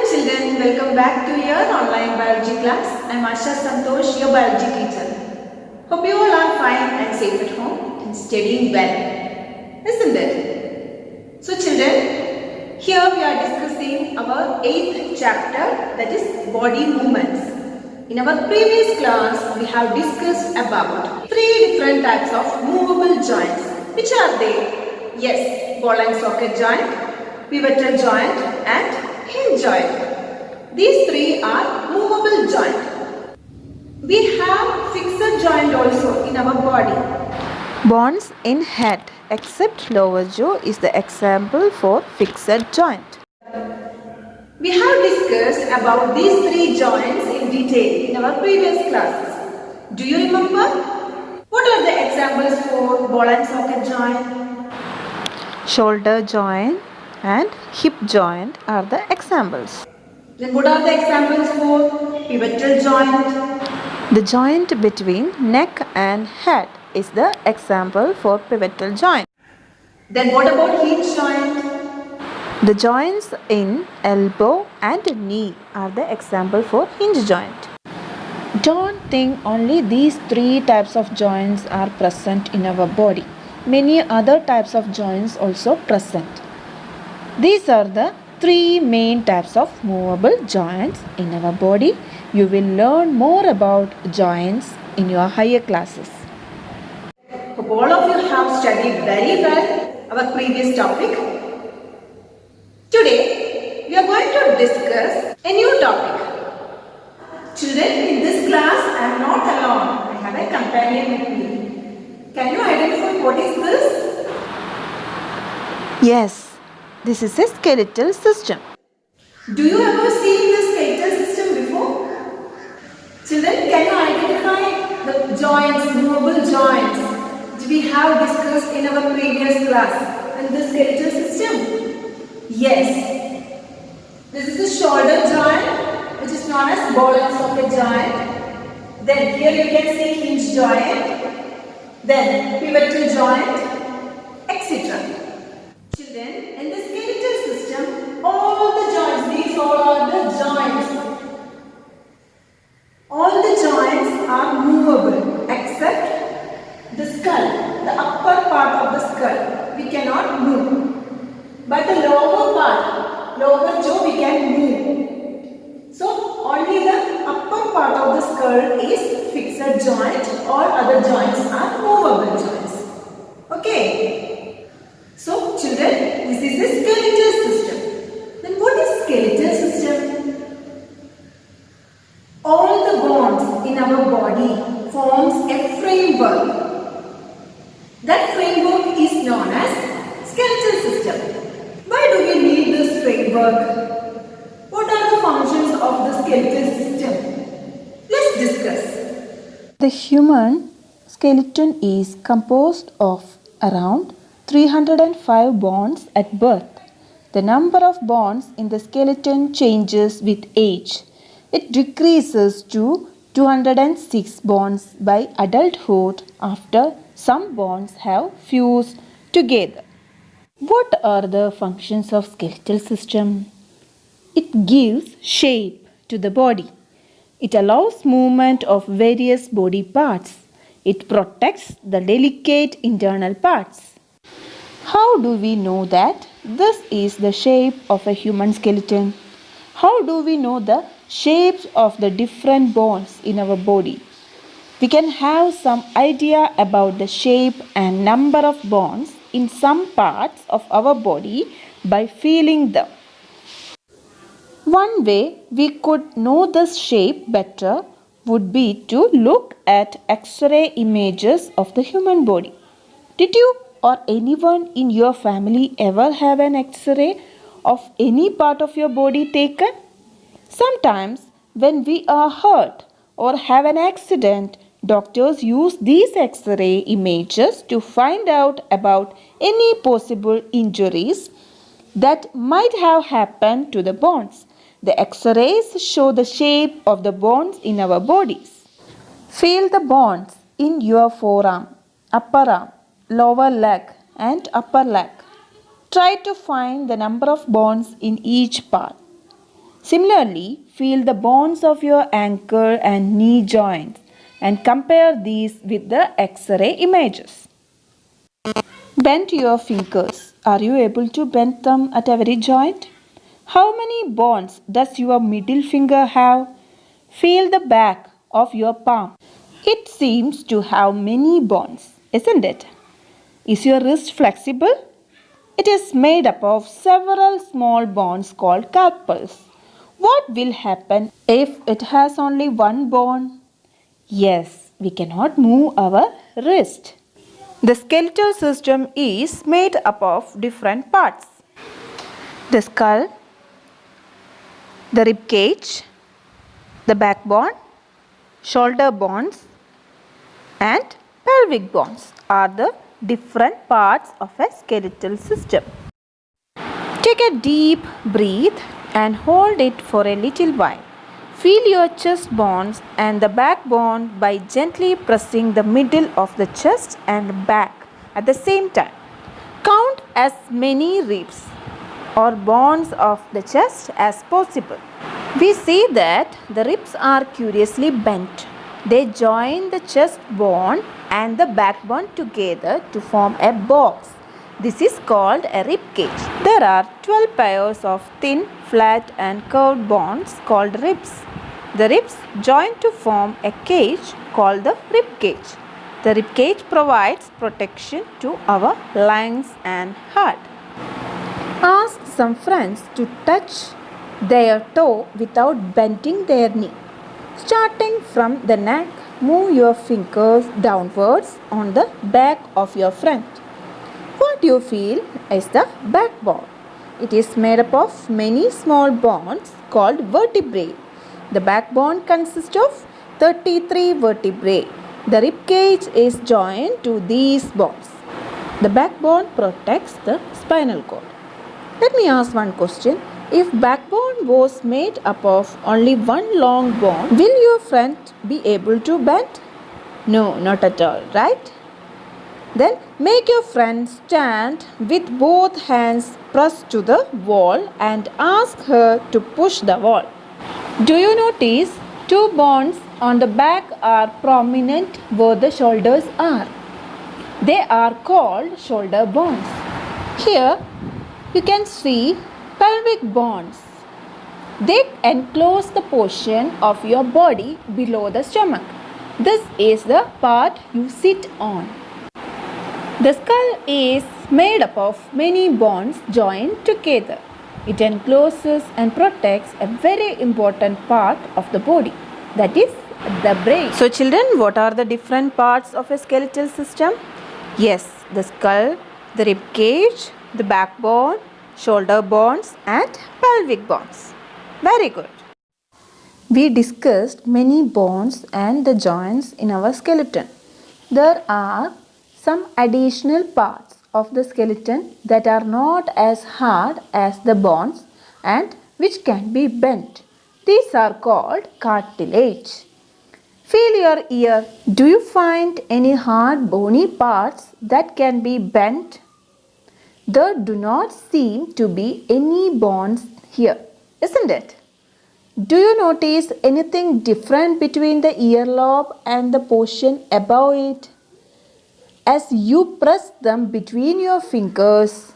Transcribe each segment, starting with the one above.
children, welcome back to your online biology class. I am Asha Santosh, your biology teacher. Hope you all are fine and safe at home and studying well, isn't it? So children, here we are discussing our 8th chapter, that is body movements. In our previous class, we have discussed about 3 different types of movable joints. Which are they? Yes, ball and socket joint, pivotal joint and hinge joint. These 3 are movable joint. We have fixed joint also in our body. Bones in head except lower jaw is the example for fixed joint. We have discussed about these 3 joints in detail in our previous classes. Do you remember? What are the examples for ball and socket joint? Shoulder joint and hip joint are the examples. Then what are the examples for pivotal joint? The joint between neck and head is the example for pivotal joint. Then what about hinge joint? The joints in elbow and knee are the example for hinge joint. Don't think only these 3 types of joints are present in our body. Many other types of joints also present. These are the 3 main types of movable joints in our body. You will learn more about joints in your higher classes. Hope all of you have studied very well our previous topic. Today, we are going to discuss a new topic. Children, in this class, I am not alone. I have a companion with me. Can you identify what is this? Yes. This is a skeletal system. Do you ever see the skeletal system before? Children, can you identify the joints, movable joints, which we have discussed in our previous class in the skeletal system? Yes. This is the shoulder joint, which is known as ball and socket joint. Then here you can see hinge joint, then pivotal joint, etc. Children, in the skeletal system, all the joints, these all are the joints. All the joints are movable except the skull, the upper part of the skull. We cannot move. But the lower part, lower jaw, we can move. So, only the upper part of the skull is fixed joint. All other joints are movable joints. Okay. So, children, this is the skeletal system. Then what is skeletal system? All the bones in our body forms a framework. That framework is known as skeletal system. Why do we need this framework? What are the functions of the skeletal system? Let's discuss. The human skeleton is composed of around 305 bones at birth. The number of bones in the skeleton changes with age. It decreases to 206 bones by adulthood after some bones have fused together. What are the functions of skeletal system? It gives shape to the body. It allows movement of various body parts. It protects the delicate internal parts. How do we know that this is the shape of a human skeleton? How do we know the shapes of the different bones in our body? We can have some idea about the shape and number of bones in some parts of our body by feeling them. One way we could know this shape better would be to look at X-ray images of the human body. Did you or anyone in your family ever have an X-ray of any part of your body taken? Sometimes when we are hurt or have an accident, doctors use these X-ray images to find out about any possible injuries that might have happened to the bones. The X-rays show the shape of the bones in our bodies. Feel the bones in your forearm, upper arm, lower leg and upper leg. Try to find the number of bones in each part. Similarly, feel the bones of your ankle and knee joints and compare these with the X-ray images. Bend your fingers. Are you able to bend them at every joint? How many bones does your middle finger have? Feel the back of your palm. It seems to have many bones, isn't it? Is your wrist flexible? It is made up of several small bones called carpals. What will happen if it has only one bone? Yes, we cannot move our wrist. The skeletal system is made up of different parts. The skull, the rib cage, the backbone, shoulder bones and pelvic bones are the different parts of a skeletal system. Take a deep breath and hold it for a little while. Feel your chest bones and the backbone by gently pressing the middle of the chest and back at the same time. Count as many ribs or bones of the chest as possible. We see that the ribs are curiously bent. They join the chest bone and the backbone together to form a box. This is called a rib cage. There are 12 pairs of thin, flat and curved bones called ribs. The ribs join to form a cage called the rib cage. The rib cage provides protection to our lungs and heart. Ask some friends to touch their toe without bending their knee. Starting from the neck, move your fingers downwards on the back of your friend. What you feel is the backbone. It is made up of many small bones called vertebrae. The backbone consists of 33 vertebrae. The rib cage is joined to these bones. The backbone protects the spinal cord. Let me ask one question. If backbone was made up of only one long bone, will your friend be able to bend? No, not at all, right? Then make your friend stand with both hands pressed to the wall and ask her to push the wall. Do you notice two bones on the back are prominent where the shoulders are? They are called shoulder bones. Here you can see pelvic bones. They enclose the portion of your body below the stomach. This is the part you sit on. The skull is made up of many bones joined together. It encloses and protects a very important part of the body, that is the brain. So children, what are the different parts of a skeletal system? Yes, the skull, the rib cage, the backbone, shoulder bones and pelvic bones. Very good. We discussed many bones and the joints in our skeleton. There are some additional parts of the skeleton that are not as hard as the bones and which can be bent. These are called cartilage. Feel your ear. Do you find any hard bony parts that can be bent? There do not seem to be any bones here, isn't it? Do you notice anything different between the earlobe and the portion above it? As you press them between your fingers,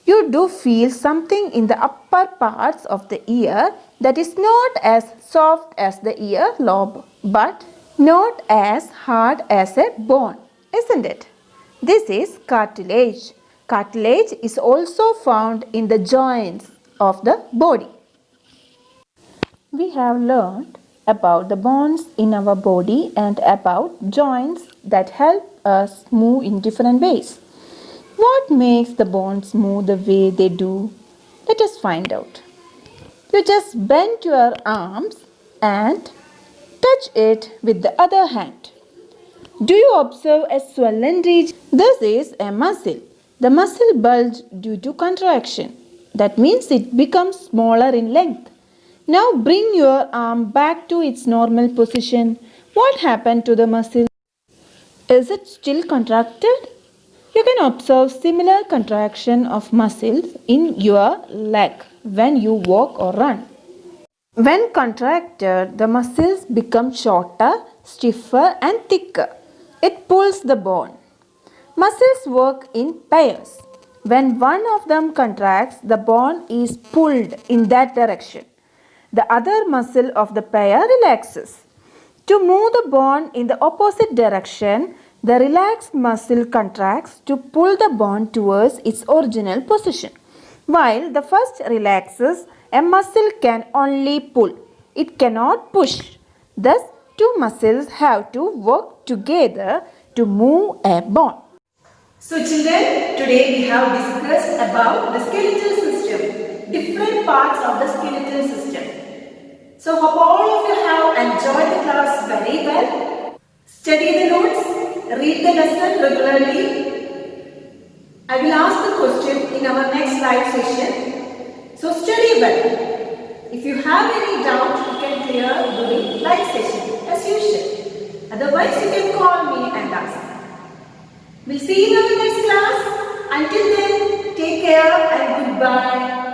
you do feel something in the upper parts of the ear that is not as soft as the earlobe, but not as hard as a bone, isn't it? This is cartilage. Cartilage is also found in the joints of the body. We have learned about the bones in our body and about joints that help us move in different ways. What makes the bones move the way they do? Let us find out. You just bend your arms and touch it with the other hand. Do you observe a swollen region? This is a muscle. The muscle bulges due to contraction. That means it becomes smaller in length. Now bring your arm back to its normal position. What happened to the muscle? Is it still contracted? You can observe similar contraction of muscles in your leg, when you walk or run. When contracted, the muscles become shorter, stiffer, and thicker. It pulls the bone. Muscles work in pairs. When one of them contracts, the bone is pulled in that direction. The other muscle of the pair relaxes. To move the bone in the opposite direction, the relaxed muscle contracts to pull the bone towards its original position. While the first relaxes, a muscle can only pull. It cannot push. Thus, two muscles have to work together to move a bone. So children, today we have discussed about the skeletal system, different parts of the skeletal system. So hope all of you have enjoyed the class very well. Study the notes, read the lesson regularly. I will ask the question in our next live session. So study well. If you have any doubt, you can clear during live session as usual. Otherwise, you can call me and ask. We'll see you in our next class. Until then, take care and goodbye.